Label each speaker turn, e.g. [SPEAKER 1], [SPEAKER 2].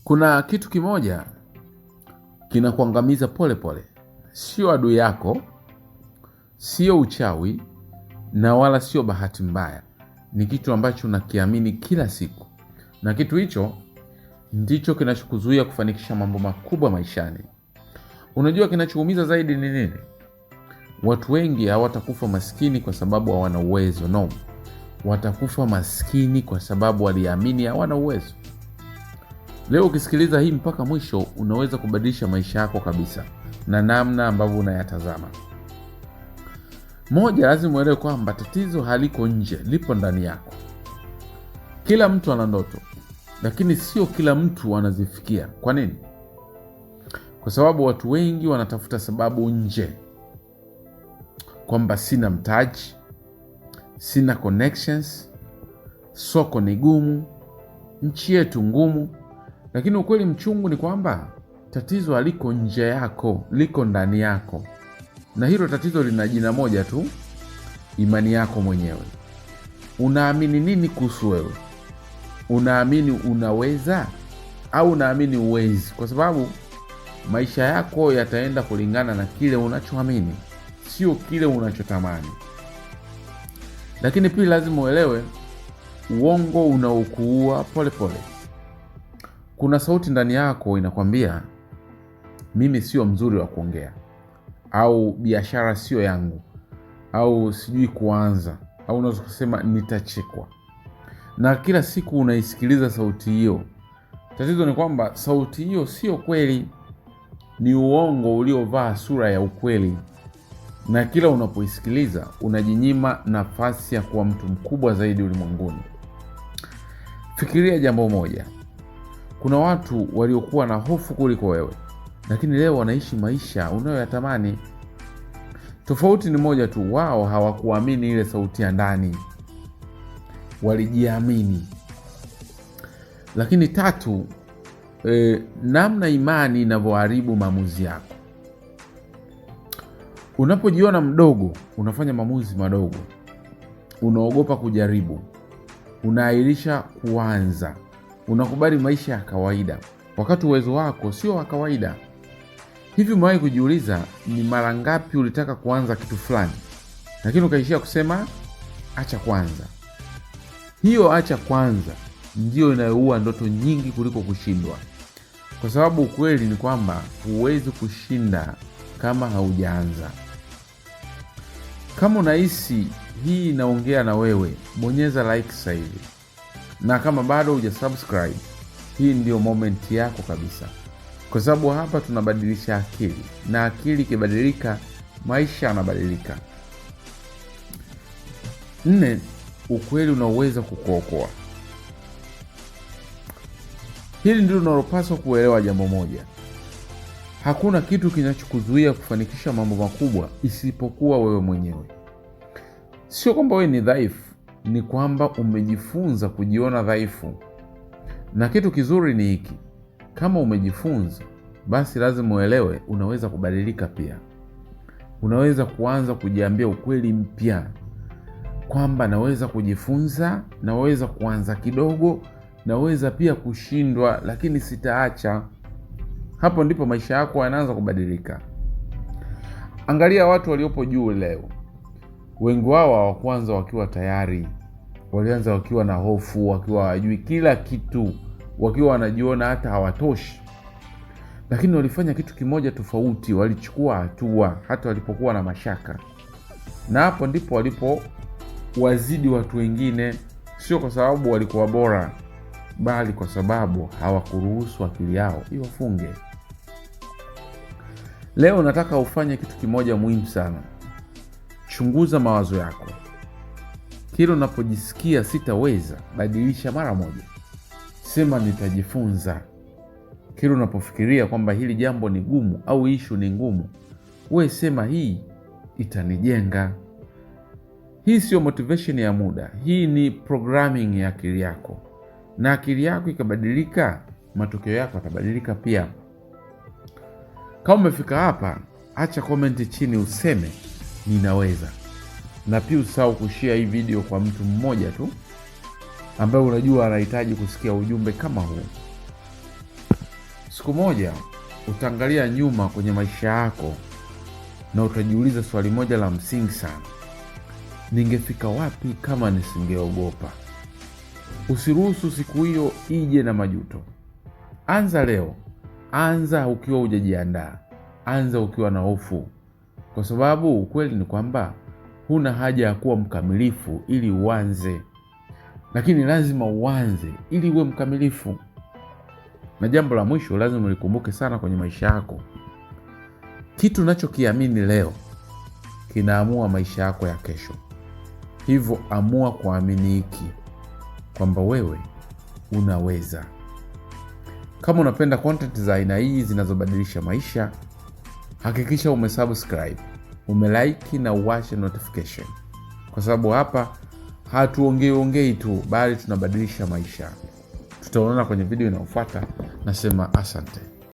[SPEAKER 1] Kuna kitu kimoja kinakuangamiza pole pole. Sio adui yako, sio uchawi na wala sio bahati mbaya. Ni kitu ambacho unakiamini kila siku. Na kitu hicho ndicho kinachokuzuia kufanikisha mambo makubwa maishani. Unajua kinachoumiza zaidi ni nini? Watu wengi hawatakufa maskini kwa sababu hawana uwezo. No. Watakufa maskini kwa sababu waliamini hawana uwezo. Leo ukisikiliza hii mpaka mwisho, unaweza kubadilisha maisha yako kabisa na namna ambavyo unayatazama. Moja, lazima uelewe kwamba tatizo haliko nje, lipo ndani yako. Kila mtu ana ndoto, lakini sio kila mtu anazifikia. Kwa nini? Kwa sababu watu wengi wanatafuta sababu nje, kwamba sina mtaji, sina connections, soko ni gumu, nchi yetu ngumu. Lakini ukweli mchungu ni kwamba tatizo haliko nje yako, liko ndani yako. Na hilo tatizo lina jina moja tu: imani yako mwenyewe. Unaamini nini kuhusu wewe? Unaamini unaweza au unaamini uwezi? Kwa sababu maisha yako yataenda kulingana na kile unachoamini, sio kile unachotamani. Lakini pia lazima uelewe, uongo unaokuua pole pole. Kuna sauti ndani yako inakwambia, mimi sio mzuri wa kuongea, au biashara sio yangu, au sijui kuanza, au unaweza kusema nitachekwa. Na kila siku unaisikiliza sauti hiyo. Tatizo ni kwamba sauti hiyo sio kweli, ni uongo uliovaa sura ya ukweli. Na kila unapoisikiliza unajinyima nafasi ya kuwa mtu mkubwa zaidi ulimwenguni. Fikiria jambo moja. Kuna watu waliokuwa na hofu kuliko wewe, lakini leo wanaishi maisha unayoyatamani. Tofauti ni moja tu: wao hawakuamini ile sauti ya ndani, walijiamini. Lakini tatu, namna imani inavyoharibu maamuzi yako. Unapojiona mdogo, unafanya maamuzi madogo, unaogopa kujaribu, unaahirisha kuanza, unakubali maisha ya kawaida wakati uwezo wako sio wa kawaida. Hivi umewahi kujiuliza ni mara ngapi ulitaka kuanza kitu fulani lakini ukaishia kusema acha kwanza? Hiyo acha kwanza ndio inayoua ndoto nyingi kuliko kushindwa. Kwa sababu ukweli ni kwamba huwezi kushinda kama haujaanza. Kama unahisi hii inaongea na wewe, bonyeza like sasa hivi. Na kama bado hujasubscribe, hii ndio moment yako kabisa. Kwa sababu hapa tunabadilisha akili, na akili ikibadilika, maisha yanabadilika. 4, ukweli unaweza kukuokoa. Hili ndilo unalopaswa kuelewa jambo moja: hakuna kitu kinachokuzuia kufanikisha mambo makubwa isipokuwa wewe mwenyewe. Sio kwamba wewe ni dhaifu, ni kwamba umejifunza kujiona dhaifu. Na kitu kizuri ni hiki: kama umejifunza, basi lazima uelewe unaweza kubadilika pia. Unaweza kuanza kujiambia ukweli mpya, kwamba naweza kujifunza, naweza kuanza kidogo, naweza pia kushindwa, lakini sitaacha. Hapo ndipo maisha yako yanaanza kubadilika. Angalia watu waliopo juu leo. Wengi wao hawakuanza wakiwa tayari. Walianza wakiwa na hofu, wakiwa hawajui kila kitu, wakiwa wanajiona hata hawatoshi. Lakini walifanya kitu kimoja tofauti: walichukua hatua hata walipokuwa na mashaka. Na hapo ndipo walipo wazidi watu wengine, sio kwa sababu walikuwa bora, bali kwa sababu hawakuruhusu akili yao iwafunge. Leo nataka ufanye kitu kimoja muhimu sana. Chunguza mawazo yako. Kila unapojisikia sitaweza, badilisha mara moja. Sema nitajifunza. Kila unapofikiria kwamba hili jambo ni gumu au issue ni ngumu, wewe sema hii itanijenga. Hii sio motivation ya muda, hii ni programming ya akili yako. Na akili yako ikabadilika, matokeo yako yatabadilika pia. Kama umefika hapa, acha comment chini useme ninaweza. Na pia usahau kushare hii video kwa mtu mmoja tu ambaye unajua anahitaji kusikia ujumbe kama huu. Siku moja utaangalia nyuma kwenye maisha yako na utajiuliza swali moja la msingi sana: ningefika wapi kama nisingeogopa? Usiruhusu siku hiyo ije na majuto. Anza leo. Anza ukiwa hujajiandaa. Anza ukiwa na hofu, kwa sababu ukweli ni kwamba huna haja ya kuwa mkamilifu ili uanze, lakini lazima uanze ili uwe mkamilifu. Na jambo la mwisho lazima ulikumbuke sana kwenye maisha yako: kitu unachokiamini leo kinaamua maisha yako ya kesho. Hivyo amua kuamini hiki, kwamba wewe unaweza. Kama unapenda content za aina hii zinazobadilisha maisha, hakikisha umesubscribe, umelike na uwashe notification, kwa sababu hapa hatuongei tu, bali tunabadilisha maisha. Tutaonana kwenye video inayofuata. Nasema asante.